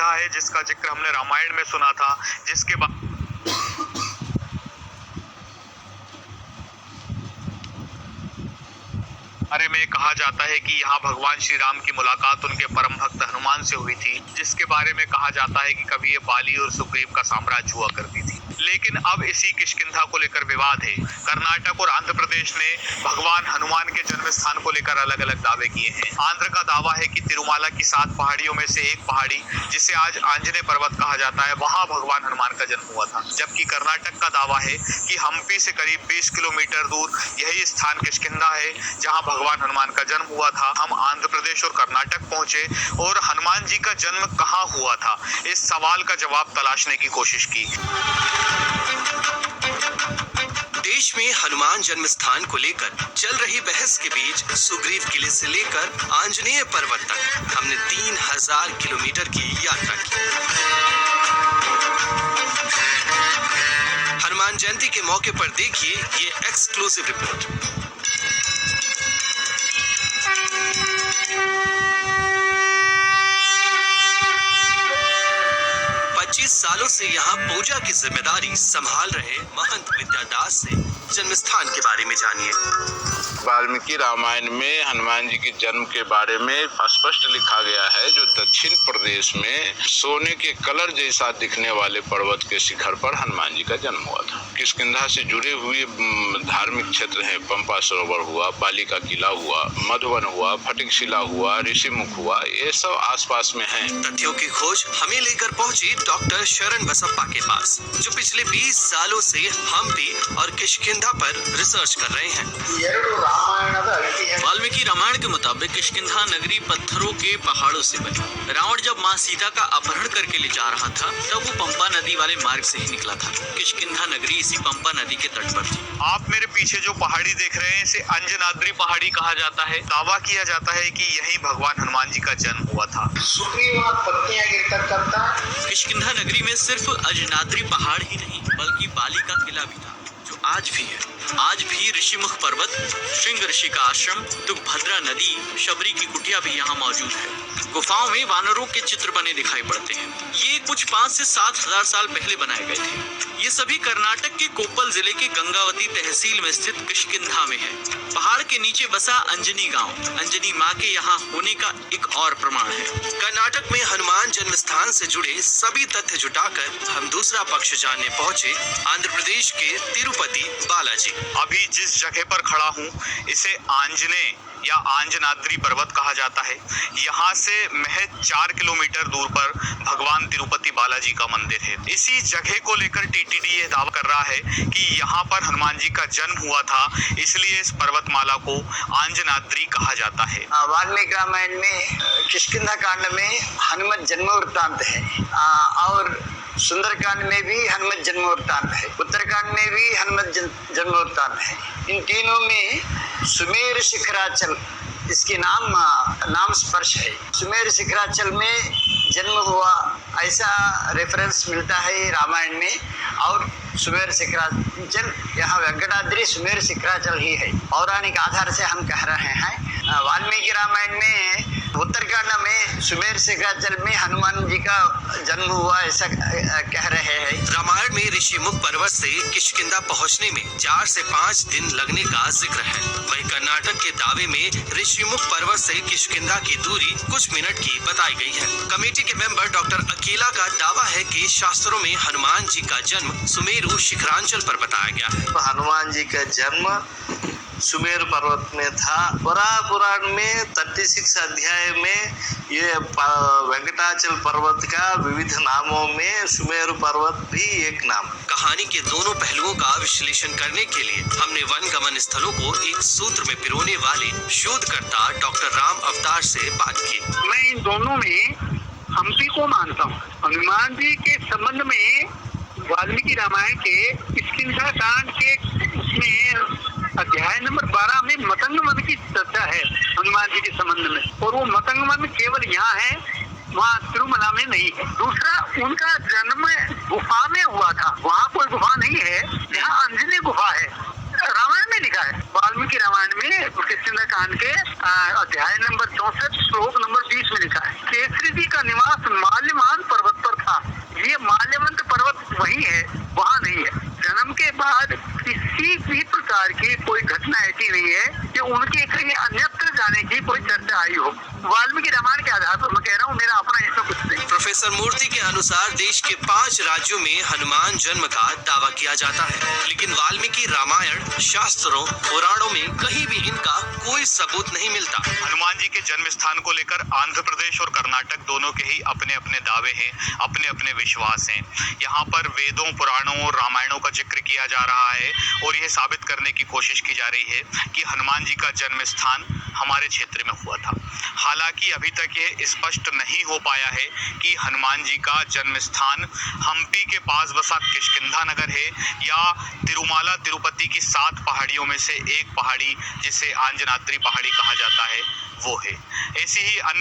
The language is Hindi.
गाधा है जिसका जिक्र हमने रामायण में सुना था, जिसके बारे में कहा जाता है कि यहाँ भगवान श्री राम की मुलाकात उनके परम भक्त हनुमान से हुई थी, जिसके बारे में कहा जाता है कि कभी ये बाली और सुग्रीव का साम्राज्य हुआ करती थी। लेकिन अब इसी किष्किंधा को लेकर विवाद है। कर्नाटक और आंध्र प्रदेश ने भगवान हनुमान के जन्म स्थान को लेकर अलग अलग दावे किए हैं। आंध्र का दावा है कि तिरुमाला की 7 पहाड़ियों में से एक पहाड़ी, जिसे आज आंजनेय पर्वत कहा जाता है, वहां भगवान हनुमान का जन्म हुआ था। जबकि कर्नाटक का दावा है कि हम्पी से करीब 20 किलोमीटर दूर यही स्थान किष्किंधा है जहां भगवान हनुमान का जन्म हुआ था। हम आंध्र प्रदेश और कर्नाटक पहुंचे और हनुमान जी का जन्म कहां हुआ था, इस सवाल का जवाब तलाशने की कोशिश की। देश में हनुमान जन्म स्थान को लेकर चल रही बहस के बीच सुग्रीव किले से लेकर आंजनेय पर्वत तक हमने 3000 किलोमीटर की यात्रा की। हनुमान जयंती के मौके पर देखिए ये एक्सक्लूसिव रिपोर्ट। सालों से यहाँ पूजा की जिम्मेदारी संभाल रहे महंत विद्यादास से जन्म स्थान के बारे में जानिए। वाल्मीकि रामायण में हनुमान जी के जन्म के बारे में स्पष्ट लिखा गया है, जो दक्षिण प्रदेश में सोने के कलर जैसा दिखने वाले पर्वत के शिखर पर हनुमान जी का जन्म हुआ था। किष्किंधा से जुड़े हुए धार्मिक क्षेत्र हैं, पंपा सरोवर हुआ, बाली का किला हुआ, मधुबन हुआ, फटिकशिला हुआ, ऋषिमुख हुआ, ये सब आसपास में हैं। तथ्यों की खोज हमें लेकर पहुंची डॉक्टर शरण बसप्पा के पास, जो पिछले 20 सालों से हम्पी और किष्किंधा पर रिसर्च कर रहे हैं। वाल्मीकि रामायण के मुताबिक किष्किंधा नगरी पत्थरों के पहाड़ों से बनी। रावण जब माँ सीता का अपहरण करके ले जा रहा था तब वो पंपा नदी वाले मार्ग से ही निकला था। किष्किंधा नगरी इसी पंपा नदी के तट पर थी। आप मेरे पीछे जो पहाड़ी देख रहे हैं, इसे अंजनाद्री पहाड़ी कहा जाता है। दावा किया जाता है कि यही भगवान हनुमान जी का जन्म हुआ था। किष्किंधा नगरी में सिर्फ अंजनाद्री पहाड़ ही नहीं बल्कि बाली का किला भी था, जो आज भी है। आज भी ऋषिमुख पर्वत, श्रृंग ऋषि का आश्रम, तुंगभद्रा नदी, शबरी की कुटिया भी यहाँ मौजूद है। गुफाओं में वानरों के चित्र बने दिखाई पड़ते हैं। ये कुछ 5 से 7 हजार साल पहले बनाए गए थे। ये सभी कर्नाटक के कोप्पल जिले के गंगावती तहसील में स्थित किष्किंधा में है। पहाड़ के नीचे बसा अंजनी गांव अंजनी माँ के यहाँ होने का एक और प्रमाण है। कर्नाटक में हनुमान जन्म स्थान से जुड़े सभी तथ्य जुटाकर हम दूसरा पक्ष जानने पहुँचे आंध्र प्रदेश के तिरुपति बालाजी। अभी जिस जगह पर खड़ा हूँ इसे आंजनेय या आंजनाद्री पर्वत कहा जाता है। यहाँ से महज 4 किलोमीटर दूर पर भगवान तिरुपति बालाजी का मंदिर है। इसी जगह को लेकर टीटीडी ये दावा कर रहा है कि यहाँ पर हनुमान जी का जन्म हुआ था, इसलिए इस पर्वतमाला को आंजनाद्री कहा जाता है। वाल्मीकि रामायण में किष्किंधा कांड में हनुमत जन्म वृत्तांत है और सुंदरकांड में भी हनुमत जन्म वृत्तांत है, उत्तरकांड में भी हनुमत जन्म वृत्तांत है। इन तीनों में सुमेर शिखराचल इसके नाम स्पर्श है। सुमेर शिखराचल में जन्म हुआ ऐसा रेफरेंस मिलता है रामायण में, और सुमेर शिखराचल यहाँ वेंकटाद्री सुमेर शिखराचल ही है। पौराणिक आधार से हम कह रहे हैं। वाल्मीकि रामायण में उत्तरकांड में सुमेर शिखराचल में हनुमान जी का जन्म हुआ ऐसा कह रहे हैं। रामायण में ऋषिमुख पर्वत से किष्किंधा पहुंचने में 4 से 5 दिन लगने का जिक्र है। वहीं कर्नाटक के दावे में ऋषिमुख पर्वत से किष्किंधा की दूरी कुछ मिनट की बताई गई है। कमेटी के मेंबर डॉक्टर अकेला का दावा है कि शास्त्रों में हनुमान जी का जन्म सुमेरु शिखरांचल पर बताया गया है। हनुमान जी का जन्म सुमेर पर्वत में था। पुराण में 36 अध्याय में ये वेंकटाचल पर्वत का विविध नामों में सुमेरु पर्वत भी एक नाम। कहानी के दोनों पहलुओं का विश्लेषण करने के लिए हमने वन गमन स्थलों को एक सूत्र में पिरोने वाले शोधकर्ता डॉक्टर राम अवतार से बात की। मैं इन दोनों में हम्पी को मानता हूँ। हनुमान जी के संबंध में वाल्मीकि रामायण के किष्किंधा कांड के उसमें अध्याय नंबर 12 में मतंग वन की चर्चा है हनुमान जी के संबंध में, और वो मतंग वन केवल यहाँ है, वहाँ तिरुमला में नहीं है। दूसरा, उनका जन्म गुफा में हुआ था, वहाँ कोई गुफा नहीं है, यहाँ अंजनी गुफा है। रामायण में लिखा है, वाल्मीकि रामायण में किष्किंधा कांड के अध्याय नंबर 64 श्लोक नंबर 20 में लिखा है, केसरी जी का निवास माल्यवान किसी भी प्रकार की कोई घटना ऐसी नहीं है कि उनके कहीं अन्यत्र जाने की कोई चर्चा आई हो। वाल्मीकि रामायण के आधार पर मैं कह रहा हूँ, मेरा अपना इसमें कुछ नहीं। प्रोफेसर मूर्ति के अनुसार देश के 5 राज्यों में हनुमान जन्म का दावा किया जाता है, लेकिन वाल्मीकि रामायण, शास्त्रों, पुराणों में कहीं भी इनका कोई सबूत नहीं मिलता। हनुमान जी के जन्म स्थान को लेकर आंध्र प्रदेश और कर्नाटक दोनों के ही अपने अपने दावे हैं, अपने अपने विश्वास हैं। यहाँ पर वेदों, पुराणों और रामायणों का जिक्र किया जा रहा है और यह साबित करने की कोशिश की जा रही है कि हनुमान जी का जन्म स्थान हमारे क्षेत्र में हुआ था। हालांकि अभी तक यह स्पष्ट नहीं हो पाया है कि हनुमान जी का जन्म स्थान हम्पी के पास बसा किष्किंधा नगर है या तिरुमाला तिरुपति की 7 पहाड़ियों में से एक पहाड़ी जिसे अंजनाद्री पहाड़ी कहा जाता है वो है। ऐसी ही अन्य